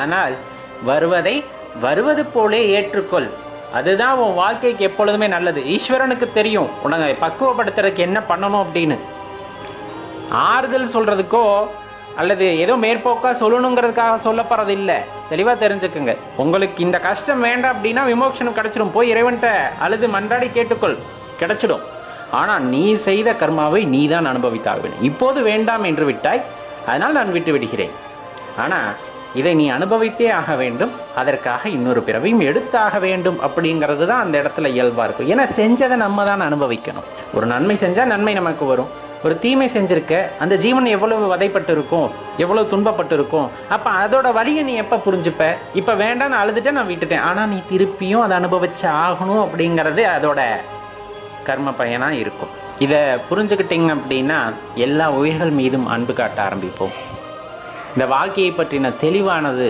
ஆனால் வருவதை வருவது போலே ஏற்றுக்கொள். அதுதான் உன் வாழ்க்கைக்கு எப்பொழுதுமே நல்லது. ஈஸ்வரனுக்கு தெரியும் உனக்கு பக்குவப்படுத்துறதுக்கு என்ன பண்ணணும் அப்படின்னு. ஆறுதல் சொல்கிறதுக்கோ அல்லது ஏதோ மேற்போக்காக சொல்லணுங்கிறதுக்காக சொல்லப்படுறது இல்லை. தெளிவாக தெரிஞ்சுக்குங்க. உங்களுக்கு இந்த கஷ்டம் வேண்டாம் அப்படின்னா விமோசனம் கிடச்சிடும். போய் இறைவன்கிட்ட அழுது மன்றாடி கேட்டுக்கொள், கிடச்சிடும். ஆனால் நீ செய்த கர்மாவை நீ தான் அனுபவித்தாக வேண்டும். இப்போது வேண்டாம் என்று விட்டாய், அதனால் நான் விட்டு விடுகிறேன். ஆனால் இதை நீ அனுபவித்தே ஆக வேண்டும். அதற்காக இன்னொரு பிறவையும் எடுத்தாக வேண்டும் அப்படிங்கிறது தான் அந்த இடத்துல இயல்பாக இருக்கும். ஏன்னா செஞ்சதை நம்ம தான் அனுபவிக்கணும். ஒரு நன்மை செஞ்சால் நன்மை நமக்கு வரும். ஒரு தீமை செஞ்சுருக்க அந்த ஜீவன் எவ்வளவு வதைப்பட்டு இருக்கும், எவ்வளவு துன்பப்பட்டு இருக்கும். அப்போ அதோட வலியை நீ எப்போ புரிஞ்சுப்ப? இப்போ வேண்டாம், நான் அழுதுட்டேன், நான் விட்டுட்டேன். ஆனால் நீ திருப்பியும் அதை அனுபவிச்சு ஆகணும் அப்படிங்கிறது அதோட கர்ம பயனாக இருக்கும். இதை புரிஞ்சுக்கிட்டீங்க அப்படின்னா எல்லா உயிர்கள் மீதும் அன்பு காட்ட ஆரம்பிப்போம். இந்த வாழ்க்கையை பற்றின தெளிவானது